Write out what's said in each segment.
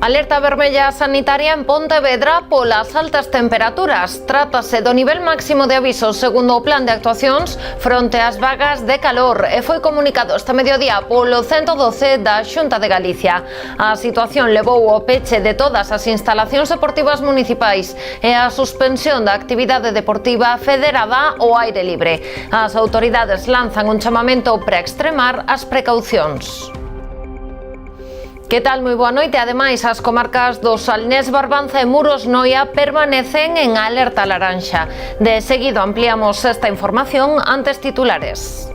Alerta vermella sanitaria en Pontevedra polas altas temperaturas. Trátase do nivel máximo de aviso segundo o plan de actuacións fronte ás vagas de calor e foi comunicado este mediodía polo 112 da Xunta de Galicia. A situación levou ao peche de todas as instalacións deportivas municipais e a suspensión da actividade deportiva federada ao aire libre. As autoridades lanzan un chamamento para extremar as precaucións. Que tal? Moi boa noite. Ademais, as comarcas do Salnés, Barbanza e Muros Noia permanecen en alerta laranxa. De seguido ampliamos esta información antes titulares.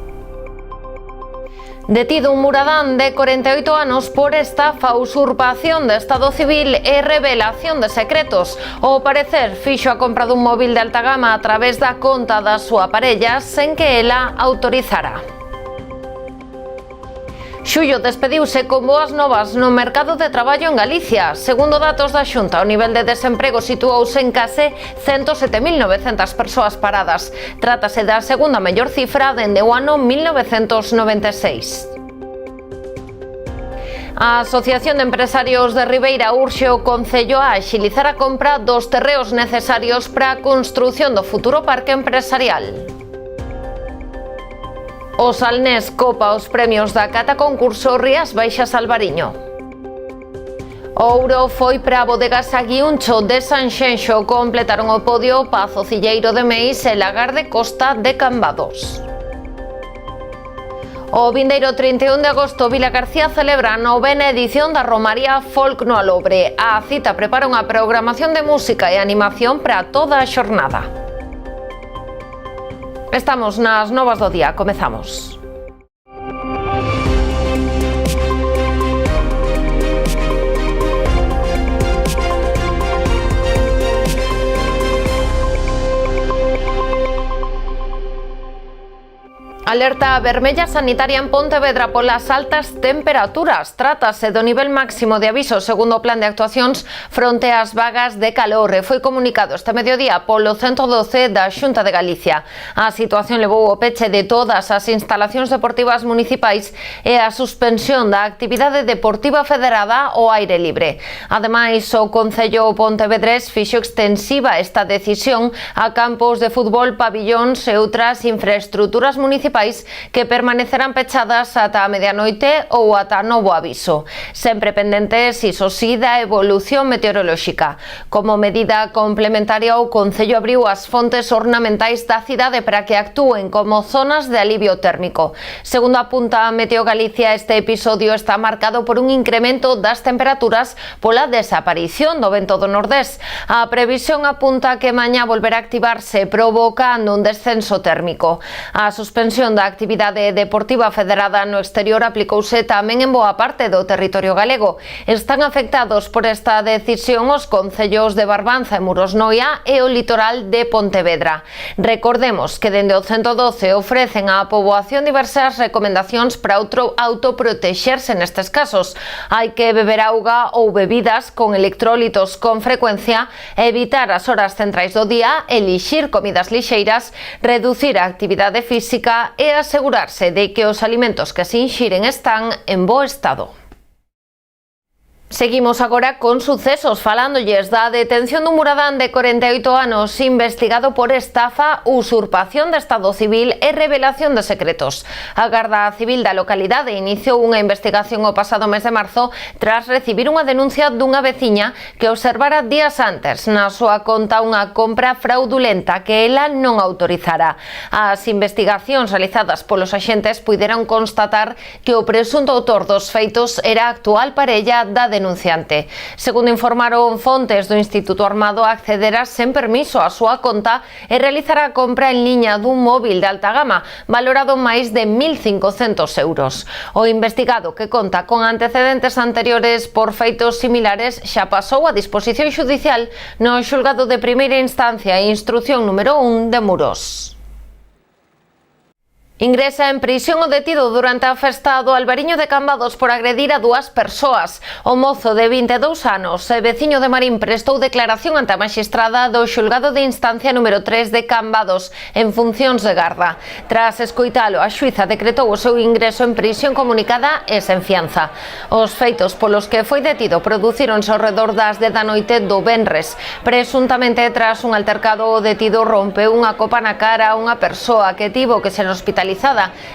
Detido un muradán de 48 anos por estafa, usurpación de estado civil e revelación de secretos. Ao parecer, fixo a compra dun móvil de alta gama a través da conta da súa parella sen que ela autorizara. Xullo despediuse con boas novas no mercado de traballo en Galicia. Segundo datos da Xunta, o nivel de desemprego situouse en case 107.900 persoas paradas. Trátase da segunda mellor cifra dende o ano 1996. A Asociación de Empresarios de Ribeira urxe o Concello a axilizar a compra dos terreos necesarios para a construción do futuro parque empresarial. O Salnés copa os premios da cata concurso Rías Baixas Albariño. O ouro foi para a bodega Saguiuncho de Sanxenxo. Completaron o podio Pazo Cilleiro de Meis e Lagar de Costa de Cambados. O vindeiro 31 de agosto, Vilagarcía celebra a 9ª edición da Romaría Folk no Alobre. A cita prepara unha programación de música e animación para toda a xornada. Estamos nas novas do día, comezamos. Alerta vermella sanitaria en Pontevedra polas altas temperaturas. Trátase do nivel máximo de aviso segundo o plan de actuacións fronte ás vagas de calor e foi comunicado este mediodía polo 112 da Xunta de Galicia. A situación levou ao peche de todas as instalacións deportivas municipais e a suspensión da actividade deportiva federada ao aire libre. Ademais, o Concello pontevedrés fixo extensiva esta decisión a campos de fútbol, pabillóns e outras infraestruturas municipais que permanecerán pechadas ata a medianoite ou ata novo aviso, sempre pendentes, iso si, da evolución meteorolóxica. Como medida complementaria, o Concello abriu as fontes ornamentais da cidade para que actúen como zonas de alivio térmico. Segundo apunta Meteo Galicia, este episodio está marcado por un incremento das temperaturas pola desaparición do vento do nordés. A previsión apunta que mañá volverá a activarse, provocando un descenso térmico. A suspensión da actividade deportiva federada no exterior aplicouse tamén en boa parte do territorio galego. Están afectados por esta decisión os concellos de Barbanza e Muros Noia e o litoral de Pontevedra. Recordemos que dende o 112 ofrecen á poboación diversas recomendacións para autoprotexerse nestes casos. Hai que beber auga ou bebidas con electrólitos con frecuencia, evitar as horas centrais do día, elixir comidas lixeiras, reducir a actividade física e asegurarse de que os alimentos que se inxiren están en bo estado. Seguimos agora con sucesos, falándolles da detención dun muradán de 48 anos investigado por estafa, usurpación de estado civil e revelación de secretos. A Garda Civil da localidade iniciou unha investigación o pasado mes de marzo tras recibir unha denuncia dunha veciña que observara días antes na súa conta unha compra fraudulenta que ela non autorizara. As investigacións realizadas polos axentes puideron constatar que o presunto autor dos feitos era a actual parella da denunciante. Segundo informaron fontes do Instituto Armado, accederá sen permiso á súa conta e realizará a compra en liña dun móvil de alta gama valorado máis de 1.500 euros. O investigado, que conta con antecedentes anteriores por feitos similares, xa pasou a disposición xudicial no xulgado de primeira instancia e instrución número 1 de Muros. Ingresa en prisión o detido durante a festa do Albariño de Cambados por agredir a dúas persoas. O mozo de 22 anos e veciño de Marín prestou declaración ante a maxistrada do xulgado de instancia número 3 de Cambados en funcións de garda. Tras escoitalo, a xuíza decretou o seu ingreso en prisión comunicada e sen fianza. Os feitos polos que foi detido producíronse ao redor das 10 da noite do venres. Presuntamente tras un altercado, o detido rompeu unha copa na cara a unha persoa que tivo que ser hospitalizada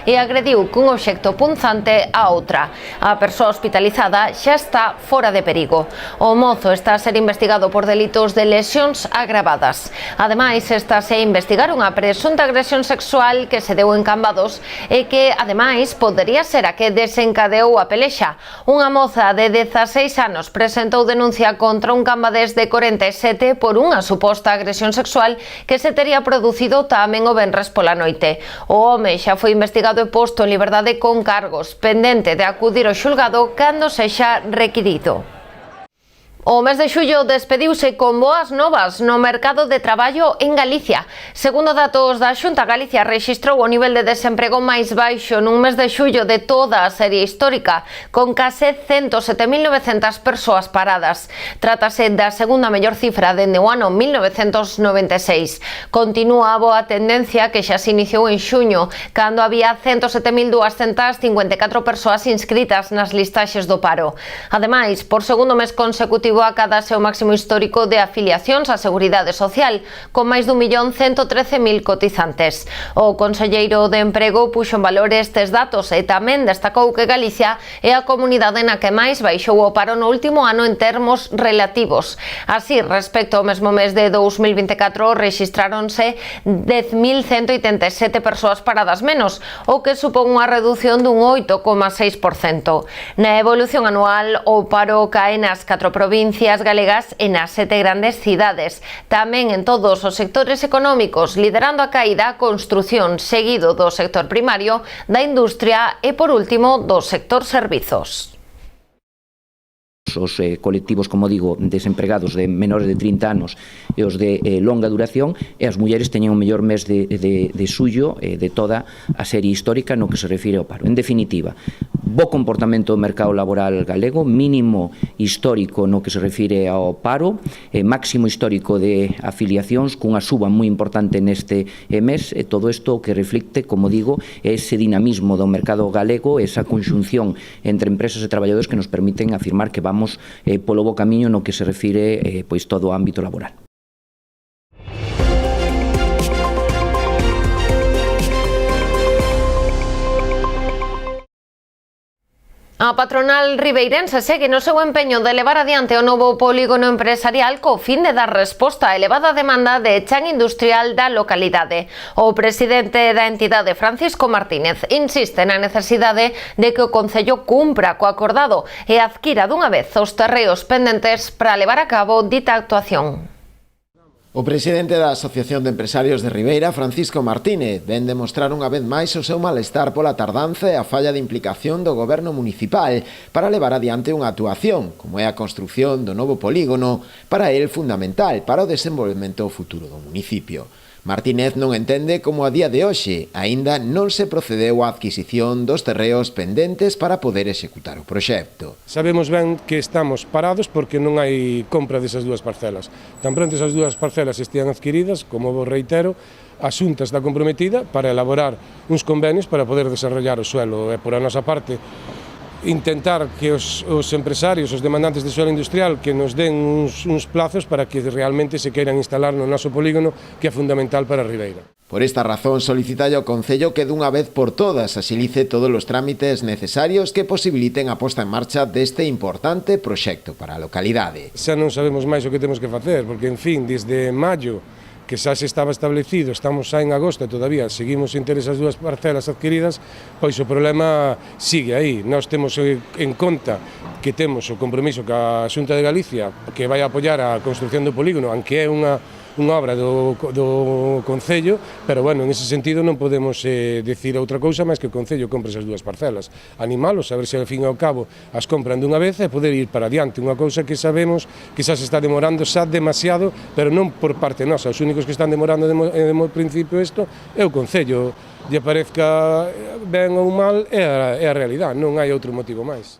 e agrediu cun obxecto punzante a outra. A persoa hospitalizada xa está fora de perigo. O mozo está a ser investigado por delitos de lesións agravadas. Ademais, estáse a investigar unha presunta agresión sexual que se deu en Cambados e que, ademais, podería ser a que desencadeou a pelexa. Unha moza de 16 anos presentou denuncia contra un cambadés de 47 por unha suposta agresión sexual que se tería producido tamén o venres pola noite. O home xa foi investigado e posto en liberdade con cargos, pendente de acudir ao xulgado cando sexa requirido. O mes de xullo despediuse con boas novas no mercado de traballo en Galicia. Segundo datos da Xunta, Galicia rexistrou o nivel de desemprego máis baixo nun mes de xullo de toda a serie histórica, con case 107.900 persoas paradas. Trátase da segunda mellor cifra dende o ano 1996. Continúa a boa tendencia que xa se iniciou en xuño, cando había 107.254 persoas inscritas nas listaxes do paro. Ademais, por segundo mes consecutivo acadase o máximo histórico de afiliacións á Seguridade Social, con máis dun 1.113.000 cotizantes. O conselleiro de Emprego puxo en valor estes datos e tamén destacou que Galicia é a comunidade na que máis baixou o paro no último ano en termos relativos. Así, respecto ao mesmo mes de 2024, rexistráronse 10.187 persoas paradas menos, o que supón unha reducción dun 8,6%. Na evolución anual, o paro cae nas 4 provincias galegas e nas 7 grandes cidades. Tamén en todos os sectores económicos, liderando a caída a construción, seguido do sector primario, da industria e, por último, do sector servizos. Os colectivos, como digo, desempregados de menores de 30 anos e os de longa duración, e as mulleres teñen o mellor mes de xullo de toda a serie histórica no que se refire ao paro. En definitiva, bo comportamento do mercado laboral galego, mínimo histórico no que se refire ao paro, máximo histórico de afiliacións cunha suba moi importante neste mes, e todo isto que reflicte, como digo, ese dinamismo do mercado galego, esa conxunción entre empresas e traballadores que nos permiten afirmar que vamos polo bo camiño no que se refire pois todo o ámbito laboral. A patronal ribeirense segue no seu empeño de levar adiante o novo polígono empresarial co fin de dar resposta á elevada demanda de chan industrial da localidade. O presidente da entidade, Francisco Martínez, insiste na necesidade de que o Concello cumpra co acordado e adquira dunha vez os terreos pendentes para levar a cabo dita actuación. O presidente da Asociación de Empresarios de Ribeira, Francisco Martínez, ven demostrar unha vez máis o seu malestar pola tardanza e a falla de implicación do goberno municipal para levar adiante unha actuación, como é a construción do novo polígono, para el fundamental para o desenvolvemento futuro do municipio. Martínez non entende como a día de hoxe aínda non se procedeu á adquisición dos terreos pendentes para poder executar o proxecto. Sabemos ben que estamos parados porque non hai compra desas dúas parcelas. Tan pronto esas dúas parcelas estean adquiridas, como vos reitero, a Xunta está comprometida para elaborar uns convenios para poder desarrollar o suelo e por a nosa parte intentar que os empresarios, os demandantes de suelo industrial que nos den uns plazos para que realmente se queiran instalar no noso polígono, que é fundamental para a Ribeira. Por esta razón, solicitalle ao Concello que dunha vez por todas axilice todos os trámites necesarios que posibiliten a posta en marcha deste importante proxecto para a localidade. Xa non sabemos máis o que temos que facer, porque, en fin, desde maio, que xa se estaba establecido, estamos xa en agosto e todavía seguimos sin ter esas dúas parcelas adquiridas, pois o problema sigue aí. Nós temos en conta que temos o compromiso ca Xunta de Galicia que vai apoiar a construción do polígono, aunque é unha unha obra do Concello, pero bueno, en ese sentido non podemos decir outra cousa máis que o Concello compre esas dúas parcelas, animalos, a ver se ao fin e ao cabo as compran dunha vez e poder ir para adiante, unha cousa que sabemos que xa se está demorando xa demasiado, pero non por parte nosa, os únicos que están demorando de principio isto é o Concello, lle parezca ben ou mal, é a realidade, non hai outro motivo máis.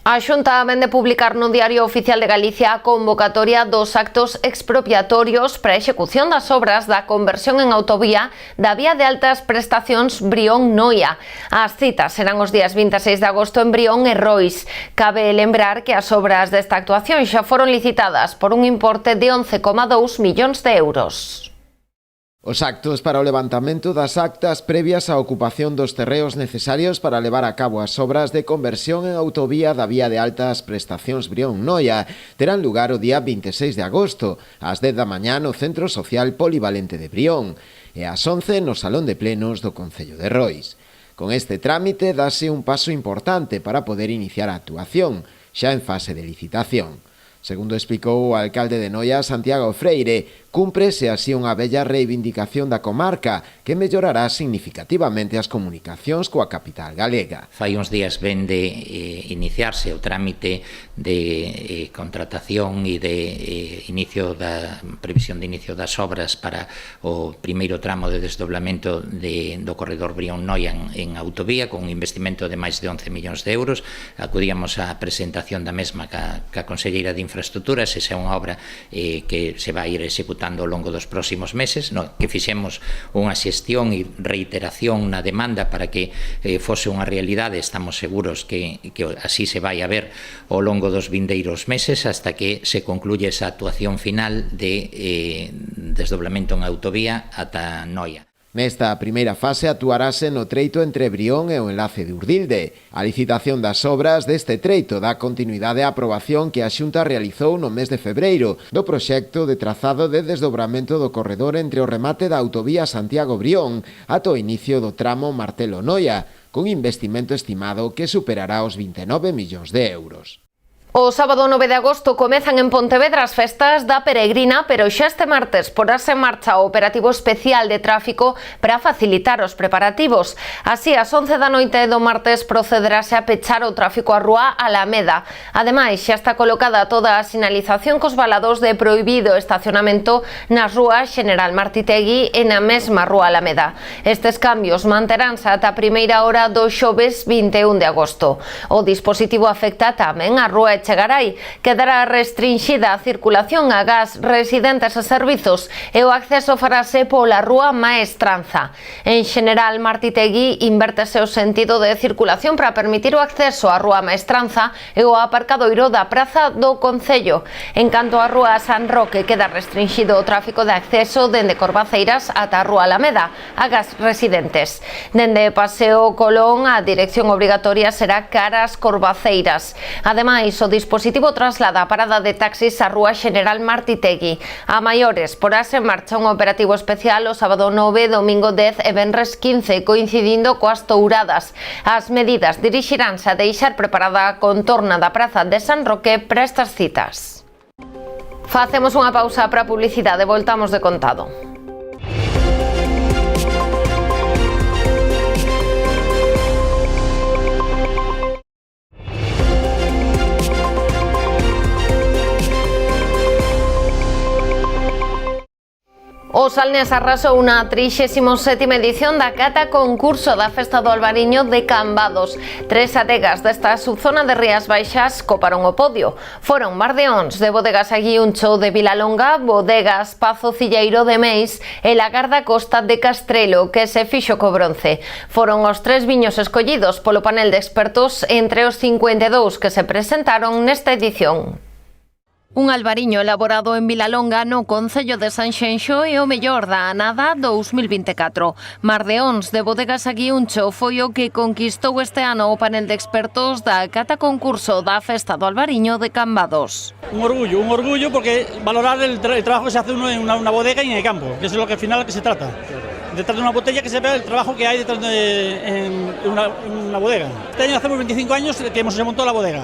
A Xunta vén de publicar no Diario Oficial de Galicia a convocatoria dos actos expropiatorios para a execución das obras da conversión en autovía da vía de altas prestacións Brión-Noia. As citas serán os días 26 de agosto en Brión e Rois. Cabe lembrar que as obras desta actuación xa foron licitadas por un importe de 11,2 millóns de euros. Os actos para o levantamento das actas previas á ocupación dos terreos necesarios para levar a cabo as obras de conversión en autovía da vía de altas prestacións Brión-Noia terán lugar o día 26 de agosto, ás 10 da mañá no Centro Social Polivalente de Brión e ás 11 no Salón de Plenos do Concello de Rois. Con este trámite dase un paso importante para poder iniciar a actuación, xa en fase de licitación. Segundo explicou o alcalde de Noia, Santiago Freire, cúmprese así unha bella reivindicación da comarca que mellorará significativamente as comunicacións coa capital galega. Fai uns días ven de iniciarse o trámite de contratación e de inicio da previsión de inicio das obras para o primeiro tramo de desdoblamento do corredor Brión-Noia en autovía con un investimento de máis de 11 millóns de euros. Acudíamos á presentación da mesma ca Conselleira de Infraestructuras, esa é unha obra que se vai ir executando ao longo dos próximos meses, que fixemos unha xestión e reiteración na demanda para que fose unha realidade. Estamos seguros que así se vai a ver ao longo dos vindeiros meses hasta que se concluye esa actuación final de desdoblamento en autovía ata Noia. Nesta primeira fase actuarase no treito entre Brión e o enlace de Urdilde. A licitación das obras deste treito dá continuidade á aprobación que a Xunta realizou no mes de febreiro do proxecto de trazado de desdobramento do corredor entre o remate da autovía Santiago-Brión ata o inicio do tramo Martelo-Noia, cun investimento estimado que superará os 29 millóns de euros. O sábado 9 de agosto comezan en Pontevedra as festas da Peregrina, pero xa este martes porase en marcha o operativo especial de tráfico para facilitar os preparativos. Así, ás 11 da noite do martes procederase a pechar o tráfico á rúa Alameda. Ademais, xa está colocada toda a sinalización cos valados de prohibido estacionamento nas rúas General Martitegui e na mesma rúa Alameda. Estes cambios manteránse ata a primeira hora do xoves 21 de agosto. O dispositivo afecta tamén a rúa Echegaray, quedará restringida a circulación a gas, residentes e servizos e o acceso farase pola rúa Maestranza. En General Martitegui invértese o sentido de circulación para permitir o acceso á rúa Maestranza e o aparcadoiro da Praza do Concello. En canto á rúa San Roque, queda restringido o tráfico de acceso dende Corbaceiras ata a rúa Alameda, a gas residentes. Dende Paseo Colón, a dirección obrigatoria será caras Corbaceiras. Ademais, o dispositivo traslada a parada de taxis á rúa General Martitegui. A maiores, porase en marcha un operativo especial o sábado 9, domingo 10 e venres 15, coincidindo coas touradas. As medidas dirixiránse a deixar preparada a contorna da Praza de San Roque para estas citas. Facemos unha pausa para a publicidade, voltamos de contado. O Salnés arrasou na 37ª edición da cata concurso da Festa do Albariño de Cambados. 3 adegas desta subzona de Rías Baixas coparon o podio. Foron Mardeóns de Bodegas Aguiuncho de Vilalonga, Bodegas Pazo Cilleiro de Meis e Lagarda Costa de Castrelo, que se fixo co bronce. Foron os 3 viños escollidos polo panel de expertos entre os 52 que se presentaron nesta edición. Un albariño elaborado en Vilalonga no Concello de Sanxenxo e o mellor da anada 2024. Mardeóns de Bodegas Aguiuncho foi o que conquistou este ano o panel de expertos da cata concurso da Festa do Albariño de Cambados. Un orgullo porque valorar el trabajo que se hace uno en una bodega y en el campo, que es lo que al final que se trata. Detrás de una botella que se ve el trabajo que hay detrás de una bodega. Este año hacemos 25 años que hemos montado la bodega.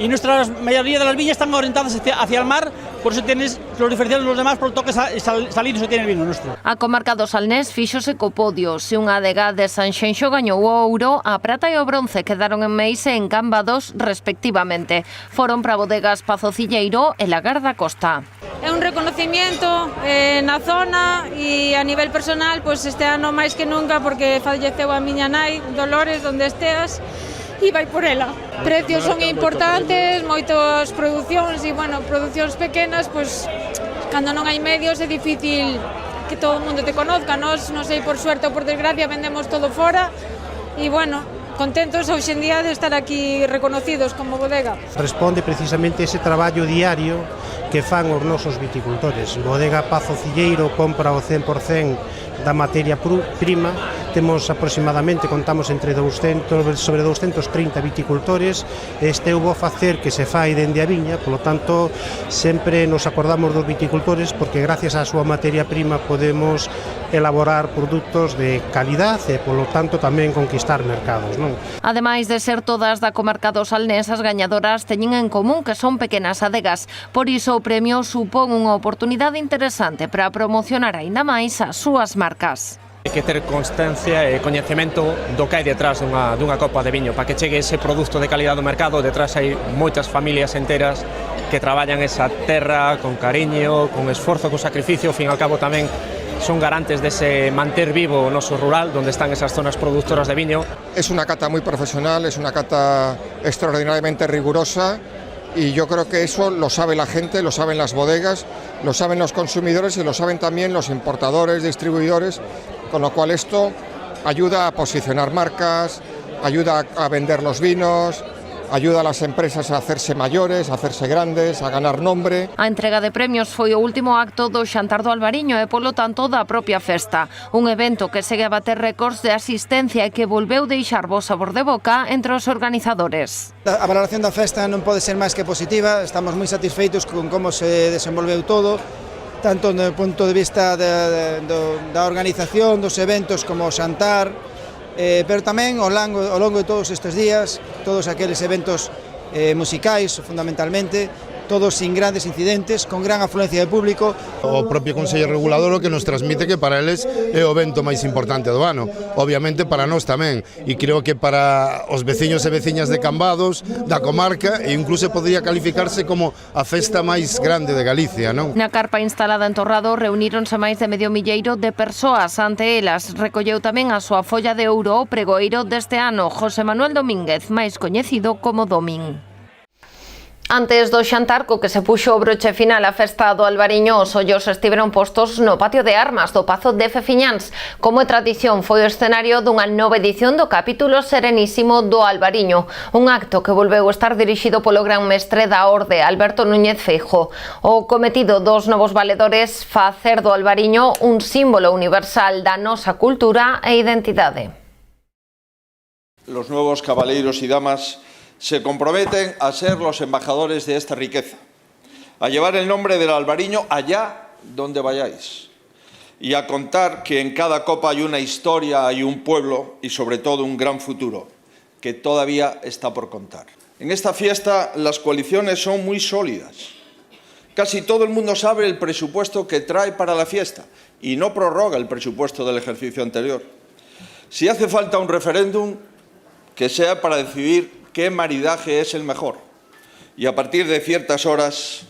Y nuestra mayoría de las viñas están orientadas hacia el mar Por eso los diferenciales de los demás por el toque salino que tiene el vino nuestro. A comarca do Salnés fíxose co podio. Se unha adega de Sanxenxo gañou o ouro, a prata e o bronce quedaron en Meis e en Cambados respectivamente. Foron para bodegas Pazocilleiro e Lagar da Costa. É un reconocimiento na zona e a nivel personal, pois este ano máis que nunca, porque falleceu a miña nai, Dolores, onde esteas, e vai por ela. Precios son importantes, moitas producións e, bueno, producións pequenas, pois, cando non hai medios é difícil que todo o mundo te conozca. Nos, non sei, por suerte ou por desgracia, vendemos todo fora e, bueno, contentos hoxe en día de estar aquí reconocidos como bodega. Responde precisamente ese traballo diario que fan os nosos viticultores. Bodega Pazocilleiro compra o 100% da materia prima. Temos aproximadamente, contamos entre sobre 230 viticultores. Este hubo facer que se fai dende a viña, polo tanto, sempre nos acordamos dos viticultores porque gracias á súa materia prima podemos elaborar produtos de calidad e, polo tanto, tamén conquistar mercados, non? Ademais de ser todas da comarca do Salnés, as gañadoras teñen en común que son pequenas adegas. Por iso o premio supón unha oportunidade interesante para promocionar aínda máis as súas marcas. Hai que ter constancia e coñecemento do que hai detrás dunha copa de viño. Para que chegue ese produto de calidad do mercado, detrás hai moitas familias enteras que traballan esa terra con cariño, con esforzo, con sacrificio. Ao fin e ao cabo tamén son garantes dese manter vivo o noso rural, donde están esas zonas productoras de viño. Es una cata muy profesional, es una cata extraordinariamente rigurosa y yo creo que eso lo sabe la gente, lo saben las bodegas, lo saben los consumidores y lo saben también los importadores, distribuidores, con lo cual esto ayuda a posicionar marcas, ayuda a vender los vinos, ayuda a las empresas a hacerse mayores, a hacerse grandes, a ganar nombre. A entrega de premios foi o último acto do Xantar do Albariño e, polo tanto, da propia festa. Un evento que segue a bater récords de asistencia e que volveu deixar bo sabor de boca entre os organizadores. A valoración da festa non pode ser máis que positiva. Estamos moi satisfeitos con como se desenvolveu todo, tanto no punto de vista da organización dos eventos como o xantar, pero tamén ao longo de todos estes días, todos aqueles eventos musicais fundamentalmente, todos sin grandes incidentes, con gran afluencia de público. O propio Consello Regulador o que nos transmite que para eles é o evento máis importante do ano, obviamente para nós tamén, e creo que para os veciños e veciñas de Cambados, da comarca, e incluso podría calificarse como a festa máis grande de Galicia, non? Na carpa instalada en Torrado reuníronse máis de medio milleiro de persoas. Ante elas recolleu tamén a súa folla de ouro o pregoeiro deste ano, José Manuel Domínguez, máis coñecido como Domín. Antes do xantar, co que se puxo o broche final a festa do Albariño, os ollos estiveron postos no patio de armas do Pazo de Fefiñáns. Como é tradición, foi o escenario dunha nova edición do capítulo serenísimo do Albariño, un acto que volveu estar dirixido polo gran mestre da Orde, Alberto Núñez Feijóo. O cometido dos novos valedores, facer do Albariño un símbolo universal da nosa cultura e identidade. Los nuevos caballeros y damas se comprometen a ser los embajadores de esta riqueza, a llevar el nombre del Albariño allá donde vayáis y a contar que en cada copa hay una historia, hay un pueblo y sobre todo un gran futuro que todavía está por contar. En esta fiesta las coaliciones son muy sólidas. Casi todo el mundo sabe el presupuesto que trae para la fiesta y no prorroga el presupuesto del ejercicio anterior. Si hace falta un referéndum, que sea para decidir qué maridaje es el mejor. Y a partir de ciertas horas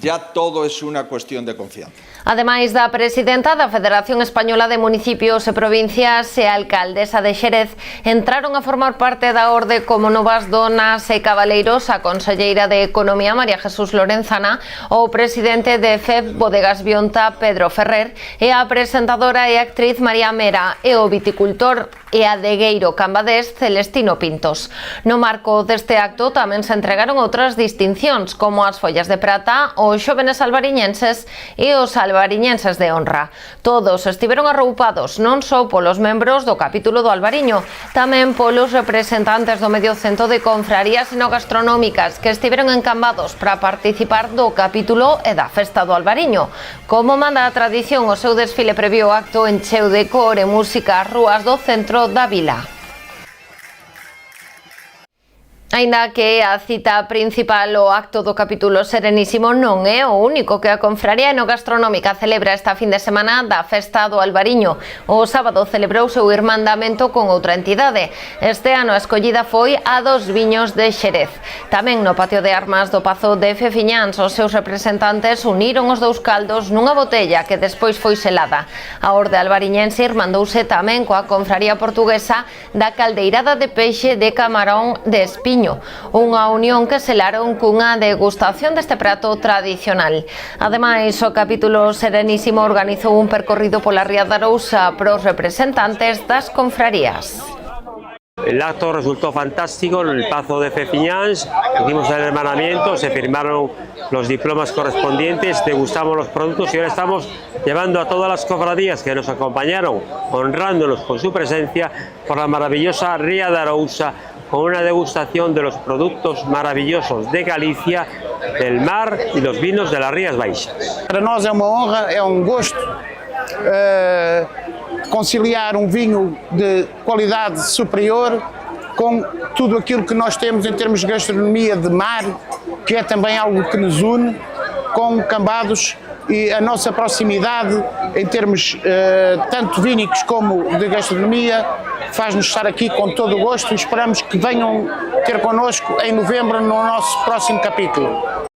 ya todo es una cuestión de confianza. Ademais da presidenta da Federación Española de Municipios e Provincias e a alcaldesa de Xérez, entraron a formar parte da Orde como novas donas e cabaleiros a conselleira de Economía María Jesús Lorenzana, o presidente de FEB Bodegas Bionta Pedro Ferrer e a presentadora e actriz María Mera e o viticultor e adegueiro cambadés Celestino Pintos. No marco deste acto tamén se entregaron outras distincións como as follas de prata aos xóvenes albariñenses e os albariñenses de honra. Todos estiveron arroupados non só polos membros do capítulo do Albariño, tamén polos representantes do medio cento de confrarías enogastronómicas que estiveron encambados para participar do capítulo e da festa do Albariño. Como manda a tradición, o seu desfile previo acto encheu de cor e música as rúas do centro da vila. Aínda que a cita principal, o acto do capítulo Serenísimo, non é o único que a Confraría Enogastronómica celebra esta fin de semana da Festa do Albariño. O sábado celebrouse o irmandamento con outra entidade. Este ano a escollida foi a dos viños de Xerez. Tamén no patio de armas do Pazo de Fefiñáns, os seus representantes uniron os dous caldos nunha botella que despois foi selada. A Orde Albariñense irmandouse tamén coa Confraría Portuguesa da caldeirada de peixe de camarón de Espiño, unha unión que selaron cunha degustación deste prato tradicional. Ademais, o capítulo Serenísimo organizou un percorrido pola Ría de Arousa pros representantes das confrarías. El acto resultó fantástico en el Pazo de Fefiñáns, hicimos el hermanamiento, se firmaron los diplomas correspondientes, degustamos los productos y ahora estamos llevando a todas las cofradías que nos acompañaron, honrándonos con su presencia por la maravillosa Ría de Arousa, con una degustación de los productos maravillosos de Galicia, del mar y los vinos de las Rías Baixas. Para nós é uma honra, é um gosto conciliar um vinho de qualidade superior com tudo aquilo que nós temos em termos de gastronomia de mar, que é também algo que nos une, com Cambados e a nossa proximidade em termos tanto vínicos como de gastronomia faz-nos estar aqui com todo o gosto e esperamos que venham ter connosco em novembro no nosso próximo capítulo.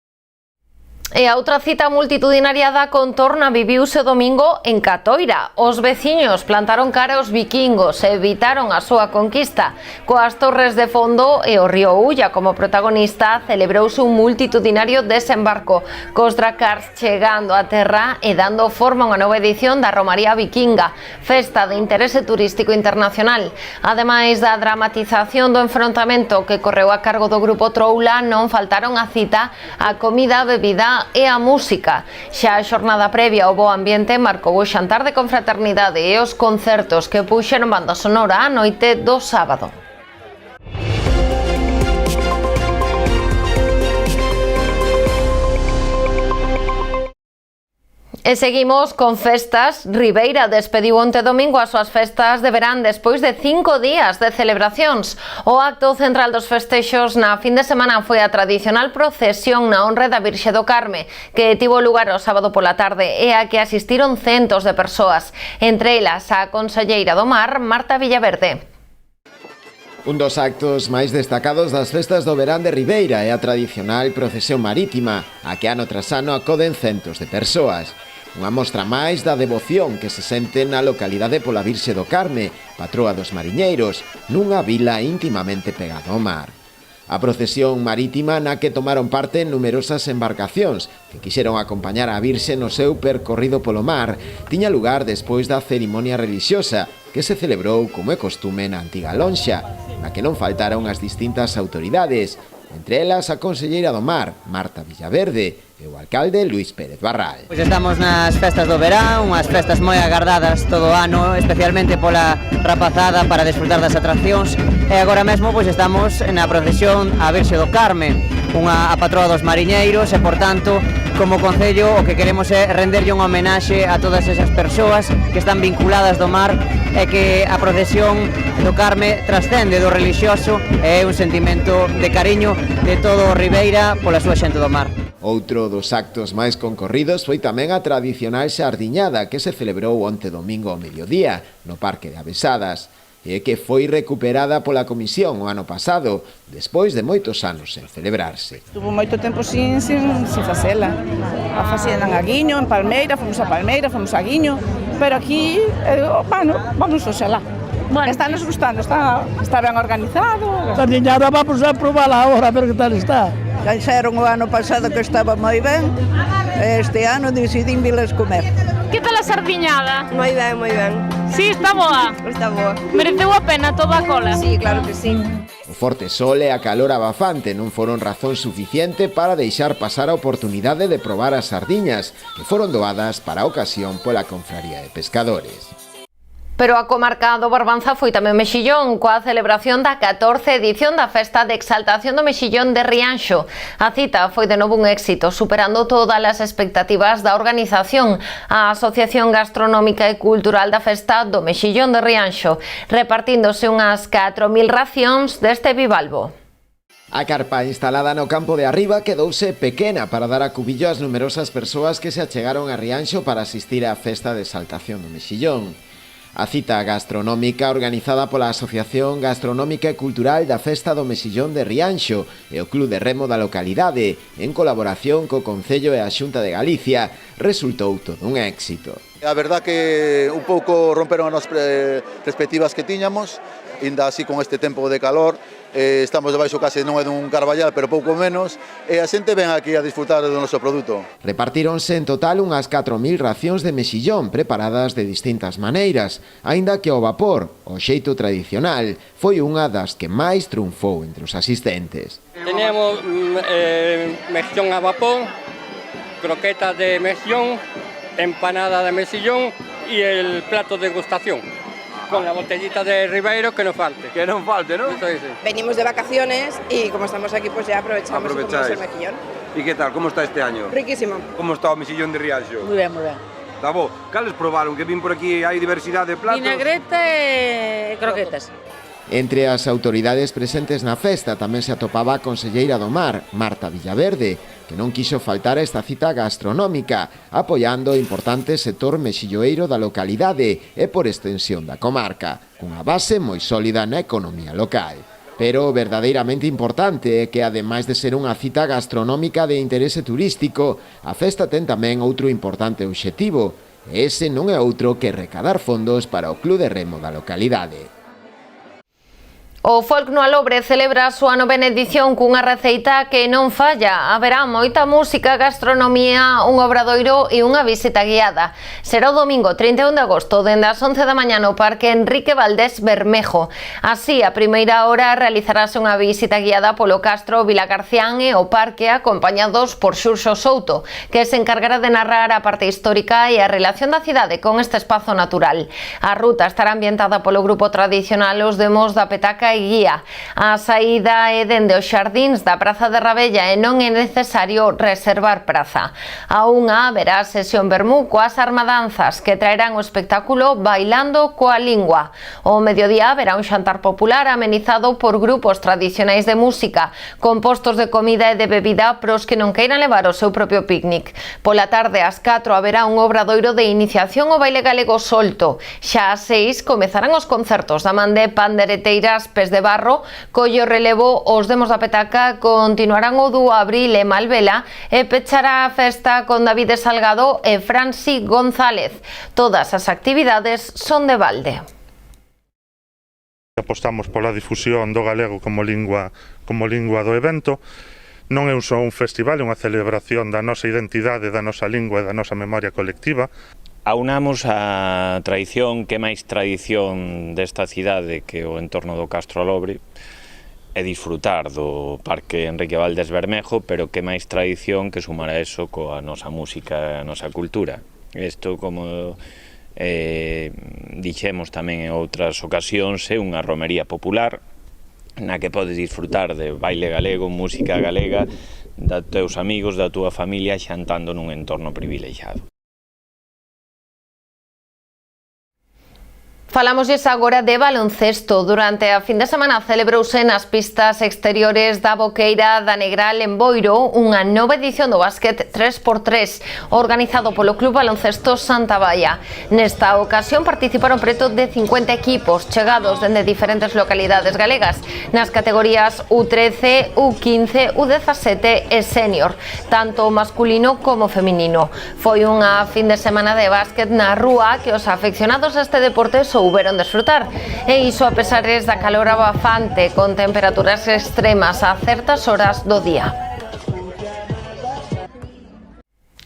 E a outra cita multitudinaria da contorna viviuse o domingo en Catoira. Os veciños plantaron cara aos vikingos e evitaron a súa conquista. Coas torres de fondo e o río Ulla como protagonista, celebrouse un multitudinario desembarco, cos dracars chegando a terra e dando forma a unha nova edición da Romaría Vikinga, festa de interese turístico internacional. Ademais da dramatización do enfrontamento que correu a cargo do grupo Troula, non faltaron a cita, a comida, a bebida e a música. Xa a xornada previa ao bo ambiente marcou o xantar de confraternidade e os concertos que puxeron banda sonora á noite do sábado. E seguimos con festas. Ribeira despediu onte domingo as súas festas de verán despois de 5 días de celebracións. O acto central dos festexos na fin de semana foi a tradicional procesión na honra da Virxe do Carme, que tivo lugar o sábado pola tarde e a que asistiron centos de persoas, entre elas a conselleira do Mar, Marta Villaverde. Un dos actos máis destacados das festas do verán de Ribeira é a tradicional procesión marítima, a que ano tras ano acoden centos de persoas. Unha mostra máis da devoción que se sente na localidade pola Virxe do Carme, patroa dos mariñeiros, nunha vila íntimamente pegada ao mar. A procesión marítima na que tomaron parte numerosas embarcacións que quixeron acompañar a Virxe no seu percorrido polo mar tiña lugar despois da cerimonia relixiosa que se celebrou como é costume na antiga lonxa, na que non faltaron as distintas autoridades, entre elas a conselleira do Mar, Marta Villaverde, e o alcalde Luis Pérez Barral. Pois estamos nas festas do verán, unhas festas moi agardadas todo o ano, especialmente pola rapazada para desfrutar das atraccións, e agora mesmo pois estamos na procesión á Virxe do Carme, unha a patroa dos mariñeiros, e por tanto, como concello, o que queremos é renderlle unha homenaxe a todas esas persoas que están vinculadas do mar e que a procesión do Carme trascende do relixioso e é un sentimento de cariño de todo o Ribeira pola súa xente do mar. Outro dos actos máis concorridos foi tamén a tradicional xardiñada que se celebrou onte domingo ao mediodía no Parque de Avesadas e que foi recuperada pola comisión o ano pasado, despois de moitos anos sen celebrarse. Estuvo moito tempo sin facela. A facían en Aguiño, en Palmeira, fomos a Palmeira, fomos a Aguiño, pero aquí, vamos oxalá. Bueno, está nos gustando, está ben organizado. Sardiñada vamos a probarla ahora, a ver que tal está. Já dixeron o ano pasado que estaba moi ben, este ano decidín vilas comer. Que tal a sardiñada? Moi ben, moi ben. Sí, está boa? Está boa. Mereceu a pena toda a cola? Sí, claro que sí. O forte sol e a calor abafante non foron razón suficiente para deixar pasar a oportunidade de probar as sardiñas que foron doadas para a ocasión pola Confraría de Pescadores. Pero a comarca do Barbanza foi tamén Mexillón, coa celebración da 14ª edición da Festa de Exaltación do Mexillón de Rianxo. A cita foi de novo un éxito, superando todas as expectativas da organización, a Asociación Gastronómica e Cultural da Festa do Mexillón de Rianxo, repartíndose unhas 4.000 racións deste bivalvo. A carpa instalada no campo de arriba quedouse pequena para dar acubillo ás numerosas persoas que se achegaron a Rianxo para asistir á festa de exaltación do Mexillón. A cita gastronómica organizada pola Asociación Gastronómica e Cultural da Festa do Mexillón de Rianxo e o Club de Remo da localidade, en colaboración co Concello e a Xunta de Galicia, resultou todo un éxito. A verdad que un pouco romperon as perspectivas que tiñamos, ainda así con este tempo de calor, estamos debaixo case non é dun carballal, pero pouco menos, e a xente ven aquí a disfrutar do noso produto. Repartíronse en total unhas 4.000 racións de mexillón preparadas de distintas maneiras, aínda que o vapor, o xeito tradicional, foi unha das que máis triunfou entre os asistentes. Teníamos mexillón a vapor, croquetas de mexillón, empanada de mexillón e el plato de degustación. Con la botellita de Ribeiro que no falte. Que non falte, ¿no? Eso es. Venimos de vacaciones y como estamos aquí pues ya aprovechamos y comemos el mejillón. ¿Y qué tal? ¿Cómo está este año? Riquísimo. ¿Cómo está o mexillón de Rianxo? Muy bien, muy bien. Está bo. Cales probaron? Que vin por aquí hai diversidade de platos. Vinagreta e croquetas. Entre as autoridades presentes na festa tamén se atopaba a conselleira do Mar, Marta Villaverde, que non quixo faltar a esta cita gastronómica, apoiando o importante sector mexilloeiro da localidade e por extensión da comarca, cunha base moi sólida na economía local. Pero o verdadeiramente importante é que, ademais de ser unha cita gastronómica de interese turístico, a festa ten tamén outro importante obxectivo, e ese non é outro que recadar fondos para o Club de Remo da localidade. O Folk no Alobre celebra a súa novena edición cunha receita que non falla. Haberá moita música, gastronomía, un obradoiro e unha visita guiada. Será o domingo 31 de agosto, dende as 11 da mañá no Parque Enrique Valdés Bermejo. Así, a primeira hora realizarase unha visita guiada polo Castro Vilagarcián e o Parque, acompañados por Xurxo Souto, que se encargará de narrar a parte histórica e a relación da cidade con este espazo natural. A ruta estará ambientada polo grupo tradicional Os Demos da Petaca e Guía. A saída é dende os xardíns da Praza de Rabella e non é necesario reservar praza. A unha haberá sesión vermú coas armadanzas que traerán o espectáculo Bailando coa Lingua. O mediodía haberá un xantar popular amenizado por grupos tradicionais de música, compostos de comida e de bebida pros que non queiran levar o seu propio picnic. Pola tarde ás 4 haberá un obradoiro de iniciación ao baile galego solto. Xa ás 6 comezarán os concertos da man de pandereteiras Pes de Barro, collo relevo Os Demos da Petaca, continuarán o dúo Abril e Malvela e pechará a festa con David Salgado e Franci González. Todas as actividades son de balde. Apostamos pola difusión do galego como lingua do evento. Non é só un festival, é unha celebración da nosa identidade, da nosa lingua e da nosa memoria colectiva. Aunamos a tradición, que máis tradición desta cidade que o entorno do Castro Alobre, e disfrutar do Parque Enrique Valdés Bermejo, pero que máis tradición que sumar a eso coa nosa música e a nosa cultura. Isto, como dixemos tamén en outras ocasións, é unha romería popular na que podes disfrutar de baile galego, música galega, da teus amigos, da túa familia, xantando nun entorno privilexiado. Falámosles agora de baloncesto. Durante a fin de semana celebrouse nas pistas exteriores da Boqueira da Negral en Boiro unha nova edición do básquet 3x3 organizado polo Club Baloncesto Santa Baia. Nesta ocasión participaron preto de 50 equipos chegados dende diferentes localidades galegas nas categorías U13, U15, U17 e Senior, tanto masculino como feminino. Foi unha fin de semana de básquet na rúa que os afeccionados a este deporte souberon desfrutar, e iso a pesares da calor abafante con temperaturas extremas a certas horas do día.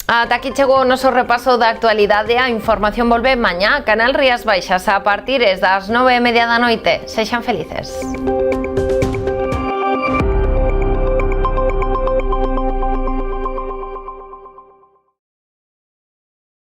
Ata aquí chegou o noso repaso da actualidade. A información volve mañá a Canal Rías Baixas a partir das 9:30 da noite. Sexan felices.